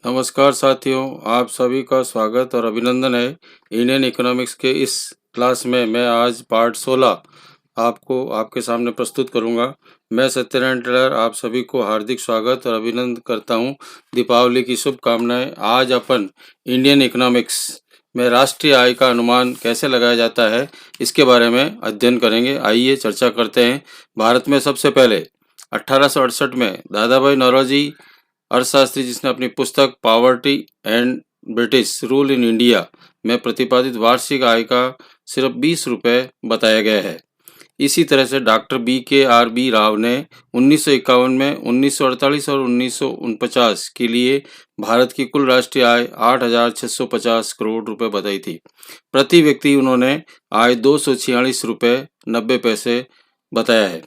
नमस्कार साथियों, आप सभी का स्वागत और अभिनंदन है। इंडियन इकोनॉमिक्स के इस क्लास में मैं आज पार्ट 16 आपको आपके सामने प्रस्तुत करूंगा। मैं सत्यनारायण टेलर आप सभी को हार्दिक स्वागत और अभिनंदन करता हूं। दीपावली की शुभकामनाएं। आज अपन इंडियन इकोनॉमिक्स में राष्ट्रीय आय का अनुमान कैसे लगाया जाता है इसके बारे में अध्ययन करेंगे। आइए चर्चा करते हैं। भारत में सबसे पहले 1868 में दादा भाई नौरोजी अर्थशास्त्री, जिसने अपनी पुस्तक poverty and British rule in India में प्रतिपादित वार्षिक आय का सिर्फ 20 रुपये बताया गया है। इसी तरह से डॉक्टर BKR राव ने 1951 में 1948 और 1949 के लिए भारत की कुल राष्ट्रीय आय 8,650 करोड़ रुपए बताई थी। प्रति व्यक्ति उन्होंने आय 246 रुपये 90 पैसे बताया है।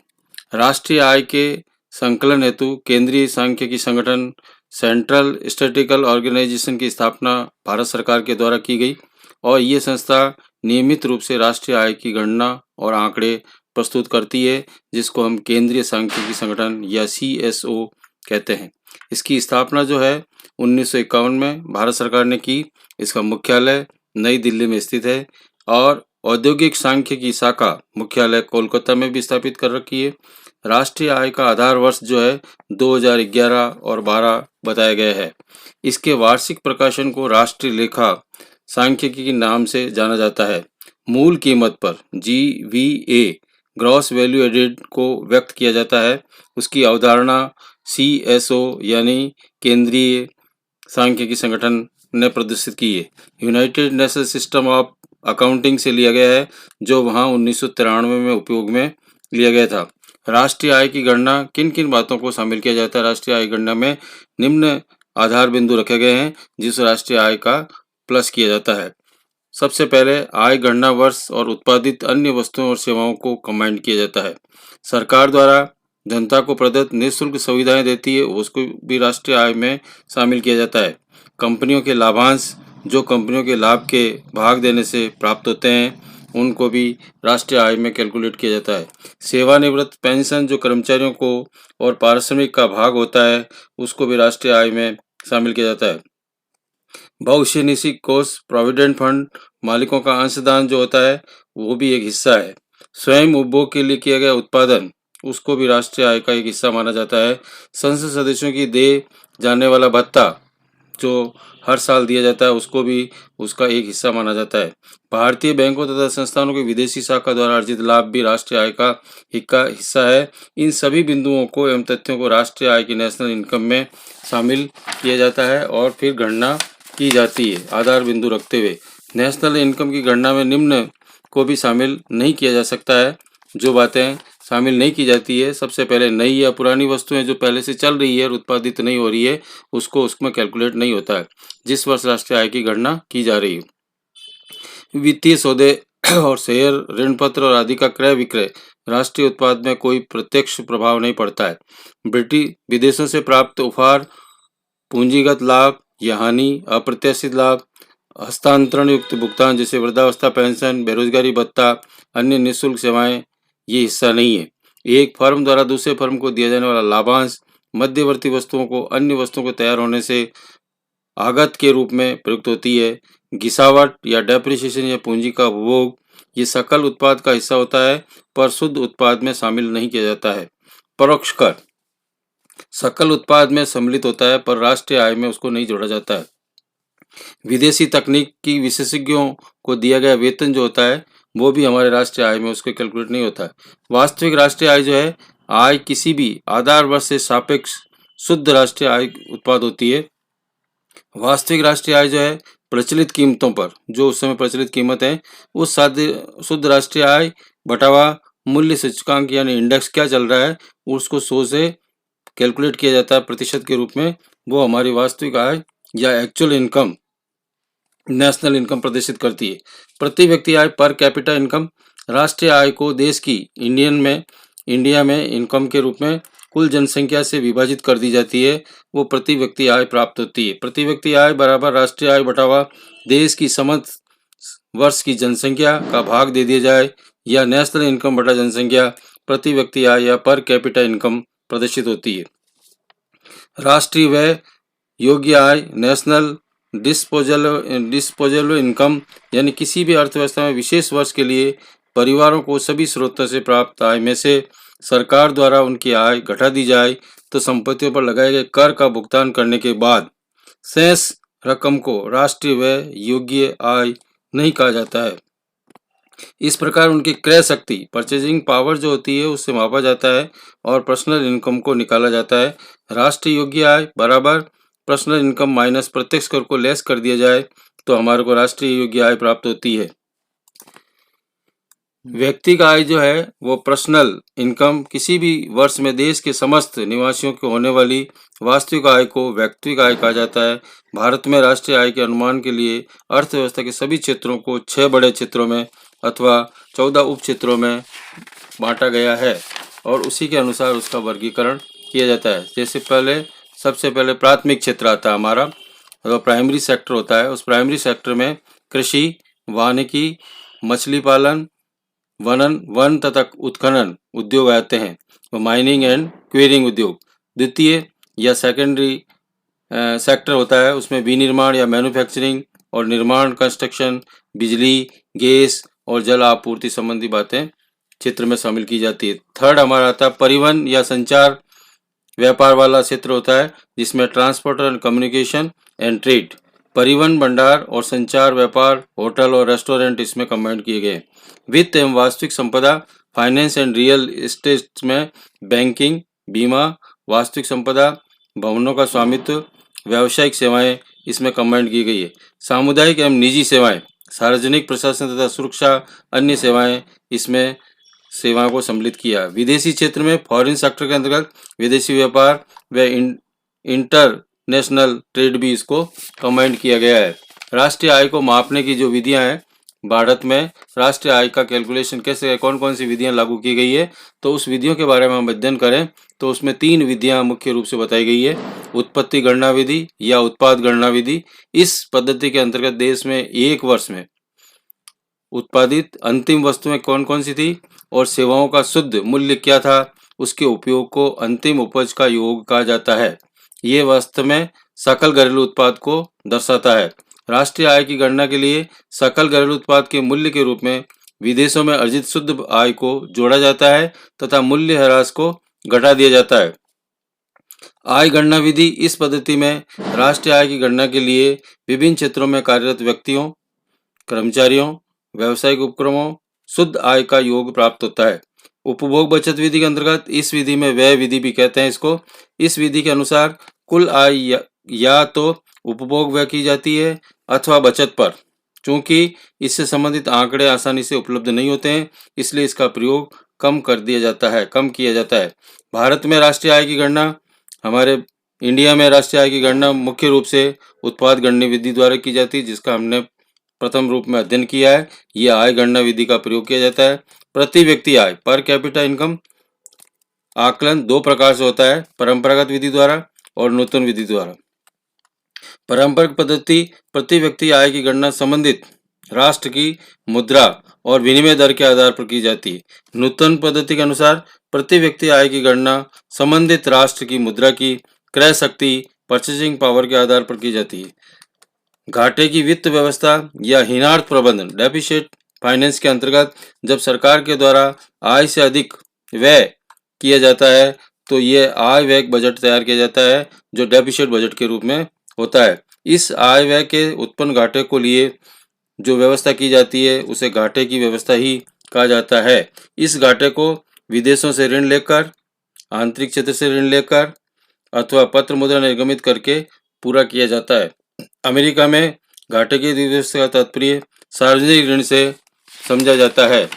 राष्ट्रीय आय के संकलन हेतु केंद्रीय सांख्यिकी संगठन सेंट्रल स्टैटिस्टिकल ऑर्गेनाइजेशन की स्थापना भारत सरकार के द्वारा की गई और ये संस्था नियमित रूप से राष्ट्रीय आय की गणना और आंकड़े प्रस्तुत करती है, जिसको हम केंद्रीय सांख्यिकी संगठन या CSO कहते हैं। इसकी स्थापना जो है 1951 में भारत सरकार ने की। इसका मुख्यालय नई दिल्ली में स्थित है और औद्योगिक सांख्यिकी शाखा मुख्यालय कोलकाता में भी स्थापित कर रखी है। राष्ट्रीय आय का आधार वर्ष जो है 2011 और 12 बताया गया है। इसके वार्षिक प्रकाशन को राष्ट्रीय लेखा सांख्यिकी के नाम से जाना जाता है। मूल कीमत पर GVA ग्रॉस वैल्यू एडेड को व्यक्त किया जाता है। उसकी अवधारणा CSO यानी केंद्रीय सांख्यिकी संगठन ने प्रदर्शित की है। United national system of accounting से लिया गया है, जो वहाँ 1993 में उपयोग में लिया गया था। राष्ट्रीय आय की गणना किन किन बातों को शामिल किया जाता है? राष्ट्रीय आय गणना में निम्न आधार बिंदु रखे गए हैं जिस राष्ट्रीय आय का प्लस किया जाता है। सबसे पहले आय गणना वर्ष और उत्पादित अन्य वस्तुओं और सेवाओं को कंबाइंड किया जाता है। सरकार द्वारा जनता को प्रदत्त निःशुल्क सुविधाएं देती है, उसको भी राष्ट्रीय आय में शामिल किया जाता है। कंपनियों के लाभांश जो कंपनियों के लाभ के भाग देने से प्राप्त होते हैं, उनको भी राष्ट्रीय आय में कैलकुलेट किया जाता है। सेवानिवृत्त पेंशन जो कर्मचारियों को और पारिश्रमिक का भाग होता है, उसको भी राष्ट्रीय आय में शामिल किया जाता है। भविष्य निधि कोष प्रोविडेंट फंड मालिकों का अंशदान जो होता है, वो भी एक हिस्सा है। स्वयं उपभोग के लिए किया गया उत्पादन, उसको भी राष्ट्रीय आय का एक हिस्सा माना जाता है। संसद सदस्यों की दे जाने वाला भत्ता जो हर साल दिया जाता है, उसको भी उसका एक हिस्सा माना जाता है। भारतीय बैंकों तथा संस्थानों की विदेशी शाखा द्वारा अर्जित लाभ भी राष्ट्रीय आय का हिस्सा है। इन सभी बिंदुओं को एवं तथ्यों को राष्ट्रीय आय की नेशनल इनकम में शामिल किया जाता है और फिर गणना की जाती है। आधार बिंदु रखते हुए नेशनल इनकम की गणना में निम्न को भी शामिल नहीं किया जा सकता है। जो बातें शामिल नहीं की जाती है, सबसे पहले नई या पुरानी वस्तुएं जो पहले से चल रही है और उत्पादित नहीं हो रही है, उसको उसमें कैलकुलेट नहीं होता है जिस वर्ष राष्ट्रीय आय की गणना की जा रही है। वित्तीय सौदे और शेयर, ऋण पत्र और आदि का क्रय विक्रय राष्ट्रीय उत्पाद में कोई प्रत्यक्ष प्रभाव नहीं पड़ता है। ब्रिटिश विदेशों से प्राप्त उपहार, पूंजीगत लाभ या हानि, अप्रत्याशित लाभ, हस्तांतरण युक्त भुगतान जैसे वृद्धावस्था पेंशन, बेरोजगारी भत्ता, अन्य निःशुल्क सेवाएं, ये हिस्सा नहीं है। एक फर्म द्वारा दूसरे फर्म को दिया जाने वाला लाभांश, मध्यवर्ती वस्तुओं को अन्य वस्तुओं के तैयार होने से आगत के रूप में प्रयुक्त होती है। घिसावट या डेप्रिसिएशन या पूंजी का उपभोग, ये सकल उत्पाद का हिस्सा होता है पर शुद्ध उत्पाद में शामिल नहीं किया जाता है। परोक्ष कर सकल उत्पाद में सम्मिलित होता है पर राष्ट्रीय आय में उसको नहीं जोड़ा जाता है। विदेशी तकनीक की विशेषज्ञों को दिया गया वेतन जो होता है, वो भी हमारे राष्ट्रीय आय में उसके कैलकुलेट नहीं होता है। वास्तविक राष्ट्रीय आय जो है, आय किसी भी आधार वर्ष से सापेक्ष शुद्ध राष्ट्रीय आय उत्पाद होती है। वास्तविक राष्ट्रीय आय जो है प्रचलित कीमतों पर, जो उस समय प्रचलित कीमत है, उस शुद्ध राष्ट्रीय आय बटावा मूल्य सूचकांक यानी इंडेक्स क्या चल रहा है, उसको 100 से कैलकुलेट किया जाता है प्रतिशत के रूप में। वो हमारी वास्तविक आय या एक्चुअल इनकम, नेशनल इनकम प्रदर्शित करती है। प्रति व्यक्ति आय पर कैपिटा इनकम, राष्ट्रीय आय को देश की इंडिया में इनकम के रूप में कुल जनसंख्या से विभाजित कर दी जाती है। वो प्रति व्यक्ति आय प्राप्त होती है। प्रति व्यक्ति आय बराबर राष्ट्रीय आय बटावा देश की समस्त वर्ष की जनसंख्या का भाग दे दिया जाए, या नेशनल इनकम बटा जनसंख्या प्रति व्यक्ति आय या पर कैपिटा इनकम प्रदर्शित होती है। राष्ट्रीय व्यय योग्य आय, नेशनल डिस्पोजेबल इनकम, यानी किसी भी अर्थव्यवस्था में विशेष वर्ष के लिए परिवारों को सभी स्रोतों से प्राप्त आय में से सरकार द्वारा उनकी आय घटा दी जाए तो संपत्तियों पर लगाए गए कर का भुगतान करने के बाद शेष रकम को राष्ट्रीय व्यय योग्य आय नहीं कहा जाता है। इस प्रकार उनकी क्रय शक्ति, परचेजिंग पावर जो होती है, उससे मापा जाता है और पर्सनल इनकम को निकाला जाता है। राष्ट्रीय योग्य आय बराबर पर्सनल इनकम माइनस प्रत्यक्ष कर को लेस कर दिया जाए तो हमारे को राष्ट्रीय योग्य आय प्राप्त होती है। व्यक्ति का आय जो है वो पर्सनल इनकम किसी भी वर्ष में देश के समस्त निवासियों को होने वाली वास्तविक आय को व्यक्तिगत आय कहा जाता है। भारत में राष्ट्रीय आय के अनुमान के लिए अर्थव्यवस्था के सभी क्षेत्रों को 6 बड़े क्षेत्रों में अथवा 14 उप क्षेत्रों में बांटा गया है और उसी के अनुसार उसका वर्गीकरण किया जाता है। जैसे सबसे पहले प्राथमिक क्षेत्र आता है हमारा, तो प्राइमरी सेक्टर होता है। उस प्राइमरी सेक्टर में कृषि, वानिकी, मछली पालन, वन तथा उत्खनन उद्योग आते हैं, वो माइनिंग एंड क्वेरिंग उद्योग। द्वितीय या सेकेंडरी सेक्टर होता है, उसमें विनिर्माण या मैन्युफैक्चरिंग और निर्माण, कंस्ट्रक्शन, बिजली, गैस और जल आपूर्ति संबंधी बातें क्षेत्र में शामिल की जाती है। थर्ड हमारा आता है परिवहन या संचार व्यापार वाला क्षेत्र होता है, जिसमें transport and communication and trade, परिवहन, भंडार और संचार व्यापार, होटल और रेस्टोरेंट इसमें कंबाइंड किए गए। वित्त एवं वास्तविक संपदा, फाइनेंस एंड रियल एस्टेट में बैंकिंग, बीमा, वास्तविक संपदा, भवनों का स्वामित्व, व्यावसायिक सेवाएं इसमें कंबाइंड की गई है। सामुदायिक एवं निजी सेवाएं, सार्वजनिक प्रशासन तथा सुरक्षा, अन्य सेवाएं इसमें सेवाओं को सम्मिलित किया। विदेशी क्षेत्र में फॉरेन सेक्टर के अंतर्गत विदेशी व्यापार व इंटरनेशनल ट्रेड भी इसको कंबाइंड किया गया है। राष्ट्रीय आय को मापने की जो विधियां हैं भारत में, राष्ट्रीय आय का कैलकुलेशन कैसे, कौन कौन सी विधियां लागू की गई है, तो उस विधियों के बारे में हम अध्ययन करें तो उसमें 3 विधियां मुख्य रूप से बताई गई है। उत्पत्ति गणना विधि या उत्पाद गणना विधि, इस पद्धति के अंतर्गत देश में एक वर्ष में उत्पादित अंतिम वस्तुएं कौन कौन सी थी और सेवाओं का शुद्ध मूल्य क्या था, उसके उपयोग को अंतिम उपज का योग कहा जाता है। ये वास्तव में सकल घरेलू उत्पाद को दर्शाता है। राष्ट्रीय आय की गणना के लिए सकल घरेलू उत्पाद के मूल्य के रूप में विदेशों में अर्जित शुद्ध आय को जोड़ा जाता है तथा मूल्य ह्रास को घटा दिया जाता है। आय गणना विधि, इस पद्धति में राष्ट्रीय आय की गणना के लिए विभिन्न क्षेत्रों में कार्यरत व्यक्तियों, कर्मचारियों, व्यावसायिक उपक्रमों शुद्ध आय का योग प्राप्त होता है। उपभोग बचत विधि के अंतर्गत, इस विधि में व्यय विधि भी कहते हैं इसको, इस विधि के अनुसार कुल आय या तो उपभोग व्यय की जाती है अथवा बचत पर। चूंकि इससे संबंधित आंकड़े आसानी से उपलब्ध नहीं होते हैं, इसलिए इसका प्रयोग कम किया जाता है। भारत में राष्ट्रीय आय की गणना, हमारे इंडिया में राष्ट्रीय आय की गणना मुख्य रूप से उत्पाद गणना विधि द्वारा की जाती है, जिसका हमने प्रथम रूप में अध्ययन किया है। यह आय गणना विधि का प्रयोग किया जाता है। प्रति व्यक्ति आय, पर कैपिटा इनकम आकलन 2 प्रकार से होता है, परंपरागत विधि द्वारा और नूतन विधि द्वारा। परंपरागत पद्धति प्रति व्यक्ति आय की गणना संबंधित राष्ट्र की मुद्रा और विनिमय दर के आधार पर की जाती है। नूतन पद्धति के अनुसार प्रति व्यक्ति आय की गणना संबंधित राष्ट्र की मुद्रा की क्रय शक्ति, परचेजिंग पावर के आधार पर की जाती है। घाटे की वित्त व्यवस्था या हीनार्थ प्रबंधन, डेफिसिट फाइनेंस के अंतर्गत जब सरकार के द्वारा आय से अधिक व्यय किया जाता है तो ये आय व्यय बजट तैयार किया जाता है जो डेफिसिट बजट के रूप में होता है। इस आय व्यय के उत्पन्न घाटे को लिए जो व्यवस्था की जाती है उसे घाटे की व्यवस्था ही कहा जाता है। इस घाटे को विदेशों से ऋण लेकर, आंतरिक क्षेत्र से ऋण लेकर अथवा पत्र मुद्रा निर्गमित करके पूरा किया जाता है। अमेरिका में घाटे की व्यवस्था का तात्पर्य सार्वजनिक ऋण से समझा जाता है।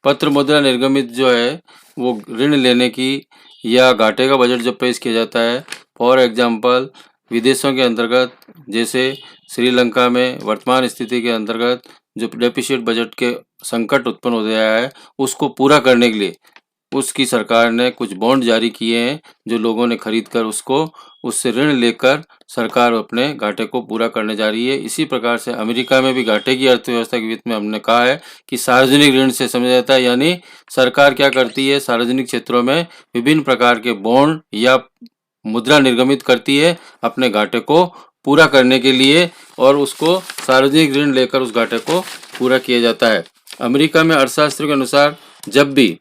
पत्र मुद्रा निर्गमित जो है वो ऋण लेने की या घाटे का बजट जब पेश किया जाता है, फॉर एग्जाम्पल विदेशों के अंतर्गत, जैसे श्रीलंका में वर्तमान स्थिति के अंतर्गत जो डेफिसिट बजट के संकट उत्पन्न हो गया है उसको पूरा करने के लिए उसकी सरकार ने कुछ बॉन्ड जारी किए हैं जो लोगों ने खरीद कर उससे ऋण लेकर सरकार अपने घाटे को पूरा करने जा रही है। इसी प्रकार से अमेरिका में भी घाटे की अर्थव्यवस्था के वित्त में हमने कहा है कि सार्वजनिक ऋण से समझा जाता है, यानी सरकार क्या करती है, सार्वजनिक क्षेत्रों में विभिन्न प्रकार के बॉन्ड या मुद्रा निर्गमित करती है अपने घाटे को पूरा करने के लिए, और उसको सार्वजनिक ऋण लेकर उस घाटे को पूरा किया जाता है। अमेरिका में अर्थशास्त्र के अनुसार जब भी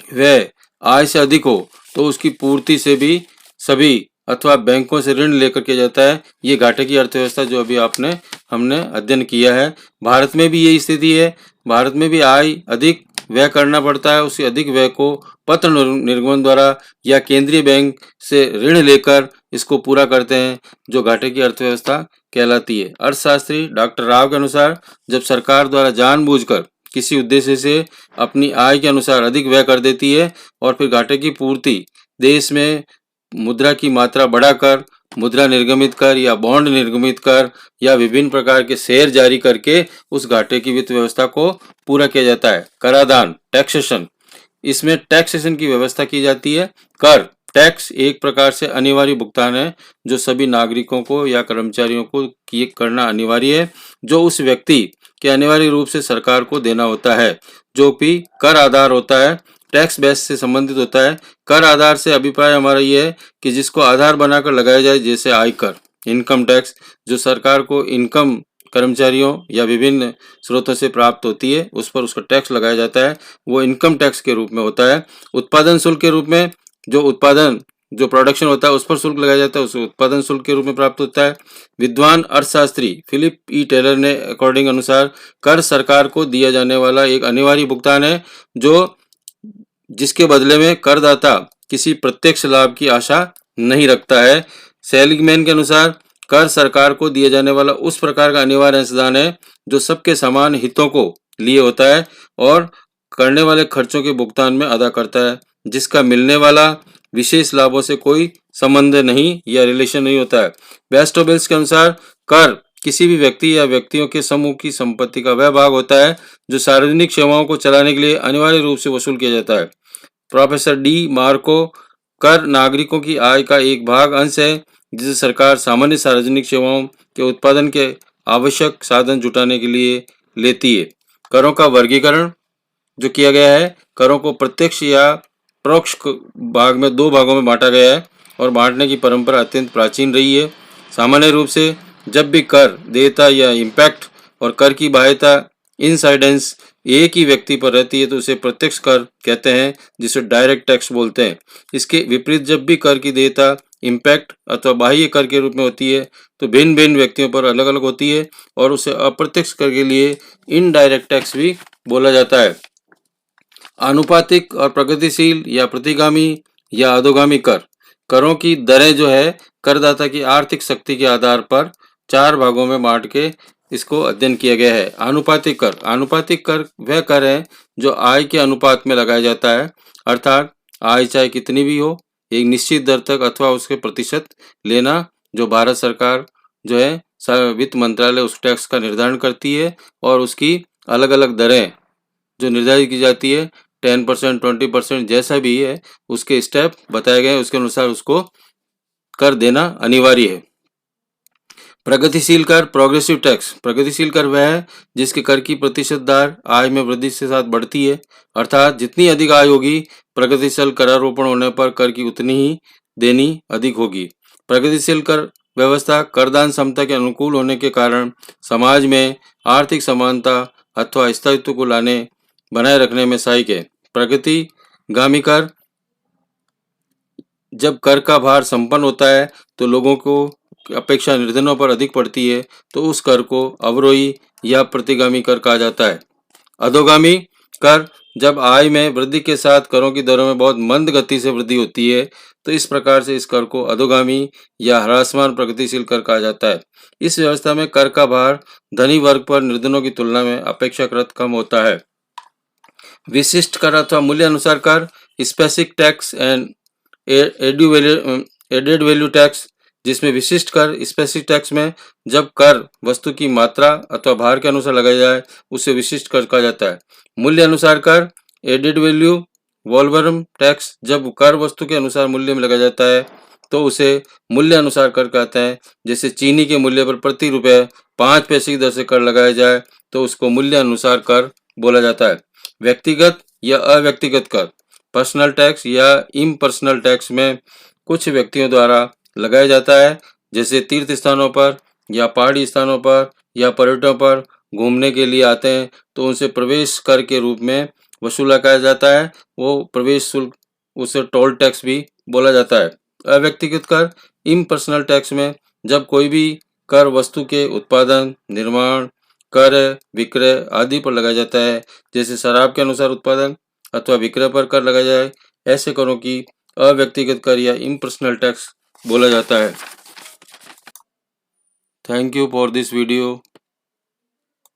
वह आय से अधिक हो तो उसकी पूर्ति से भी सभी अथवा बैंकों से ऋण लेकर किया जाता है। ये घाटे की अर्थव्यवस्था जो अभी हमने अध्ययन किया है। भारत में भी यही स्थिति है। भारत में भी आय अधिक व्यय करना पड़ता है, उसी अधिक व्यय को पत्र निर्गमन द्वारा या केंद्रीय बैंक से ऋण लेकर इसको पूरा करते हैं, जो घाटे की अर्थव्यवस्था कहलाती है। अर्थशास्त्री डॉक्टर राव के अनुसार जब सरकार द्वारा जानबूझकर किसी उद्देश्य से अपनी आय के अनुसार अधिक व्यय कर देती है और फिर घाटे की पूर्ति देश में मुद्रा की मात्रा बढ़ाकर, मुद्रा निर्गमित कर या बॉन्ड निर्गमित कर या विभिन्न प्रकार के शेयर जारी करके उस घाटे की वित्त व्यवस्था को पूरा किया जाता है। करादान, टैक्सेशन, इसमें टैक्सेशन की व्यवस्था की जाती है। कर, टैक्स एक प्रकार से अनिवार्य भुगतान है जो सभी नागरिकों को या कर्मचारियों को करना अनिवार्य है, जो उस व्यक्ति के अनिवार्य रूप से सरकार को देना होता है, जो भी कर आधार होता है, टैक्स बेस से संबंधित होता है। कर आधार से अभिप्राय हमारा ये है कि जिसको आधार बनाकर लगाया जाए, जैसे आयकर, इनकम टैक्स, जो सरकार को इनकम कर्मचारियों या विभिन्न स्रोतों से प्राप्त होती है, उस पर उसका टैक्स लगाया जाता है, वो इनकम टैक्स के रूप में होता है। उत्पादन शुल्क के रूप में जो प्रोडक्शन होता है उस पर शुल्क लगाया जाता है, उसे उत्पादन शुल्क के रूप में प्राप्त होता है। विद्वान अर्थशास्त्री फिलिप ई टेलर ने अकॉर्डिंग अनुसार कर सरकार को दिया जाने वाला एक अनिवार्य भुगतान है, जो जिसके बदले में करदाता किसी प्रत्यक्ष लाभ की आशा नहीं रखता है। सेलिगमैन के अनुसार कर सरकार को दिया जाने वाला उस प्रकार का अनिवार्य अंशदान है जो सबके समान हितों को लिए होता है और करने वाले खर्चों के भुगतान में अदा करता है, जिसका मिलने वाला विशेष लाभों से कोई संबंध नहीं या रिलेशन नहीं होता है। वेस्टोबेल्स के अनुसार कर किसी भी व्यक्ति या व्यक्तियों के समूह की संपत्ति का वह भाग होता है जो सार्वजनिक सेवाओं को चलाने के लिए अनिवार्य रूप से वसूल किया जाता है। प्रोफेसर डी मार्को, कर नागरिकों की आय का एक भाग अंश है जिसे सरकार सामान्य सार्वजनिक सेवाओं के उत्पादन के आवश्यक साधन जुटाने के लिए लेती है। करों का वर्गीकरण जो किया गया है, करों को प्रत्यक्ष या परोक्ष भाग में दो भागों में बांटा गया है और बांटने की परंपरा अत्यंत प्राचीन रही है। सामान्य रूप से जब भी कर देयता या इम्पैक्ट और कर की बाह्यता इंसाइडेंस एक ही व्यक्ति पर रहती है तो उसे प्रत्यक्ष कर कहते हैं, जिसे डायरेक्ट टैक्स बोलते हैं। इसके विपरीत जब भी कर की देयता इम्पैक्ट अथवा बाह्य कर के रूप में होती है तो भिन्न भिन्न व्यक्तियों पर अलग अलग होती है और उसे अप्रत्यक्ष कर के लिए इनडायरेक्ट टैक्स भी बोला जाता है। आनुपातिक और प्रगतिशील या प्रतिगामी या अधोगामी कर, करों की दरें जो है करदाता की आर्थिक शक्ति के आधार पर चार भागों में बांट के इसको अध्ययन किया गया है। आनुपातिक कर वह कर है जो आय के अनुपात में लगाया जाता है, अर्थात आय चाहे कितनी भी हो एक निश्चित दर तक अथवा उसके प्रतिशत लेना, जो भारत सरकार जो है वित्त मंत्रालय उस टैक्स का निर्धारण करती है और उसकी अलग अलग दरें जो निर्धारित की जाती है 10%, 20% जैसा भी है उसके स्टेप बताए गए, उसके अनुसार उसको कर देना अनिवार्य है। प्रगतिशील कर, प्रोग्रेसिव टैक्स, प्रगतिशील कर वह है जिसके कर की प्रतिशत दर आय में वृद्धि के साथ बढ़ती है, अर्थात जितनी अधिक आय होगी प्रगतिशील करारोपण होने पर कर की उतनी ही देनी अधिक होगी। प्रगतिशील कर व्यवस्था करदान समता के अनुकूल होने के कारण समाज में आर्थिक समानता अथवा स्थायित्व को बनाए रखने में सहायक है। प्रगतिगामी कर, जब कर का भार संपन्न होता है तो लोगों को अपेक्षा निर्धनों पर अधिक पड़ती है तो उस कर को अवरोही या प्रतिगामी कर कहा जाता है। अधोगामी कर, जब आय में वृद्धि के साथ करों की दरों में बहुत मंद गति से वृद्धि होती है तो इस प्रकार से इस कर को अधोगामी या ह्रासमान प्रगतिशील कर कहा जाता है। इस व्यवस्था में कर का भार धनी वर्ग पर निर्धनों की तुलना में अपेक्षाकृत कम होता है। विशिष्ट कर अथवा मूल्य अनुसार कर, specific tax and added value tax, जिसमें विशिष्ट कर स्पेसिफिक टैक्स में जब कर वस्तु की मात्रा अथवा भार के अनुसार लगाया जाए उसे विशिष्ट कर कहा जाता है। मूल्य अनुसार कर, एडेड वैल्यू वॉल्वरम टैक्स, जब कर वस्तु के अनुसार मूल्य में लगाया जाता है तो उसे मूल्य अनुसार कर कहते हैं। जैसे चीनी के मूल्य पर प्रति रुपये 5 पैसे की दर से कर लगाया जाए तो उसको मूल्य अनुसार कर बोला जाता है। व्यक्तिगत या अव्यक्तिगत कर, पर्सनल टैक्स या इम्पर्सनल टैक्स में कुछ व्यक्तियों द्वारा लगाया जाता है, जैसे तीर्थ स्थानों पर या पहाड़ी स्थानों पर या पर्यटकों पर घूमने के लिए आते हैं तो उनसे प्रवेश कर के रूप में वसूला किया जाता है। वो प्रवेश शुल्क, उसे टोल टैक्स भी बोला जाता है। अव्यक्तिगत कर, इम्पर्सनल टैक्स में जब कोई भी कर वस्तु के उत्पादन, निर्माण, क्रय, विक्रय आदि पर लगाया जाता है, जैसे शराब के अनुसार उत्पादन अथवा विक्रय पर कर लगाया जाए, ऐसे करों की अव्यक्तिगत कर या इम्पर्सनल टैक्स बोला जाता है। Thank you for this video.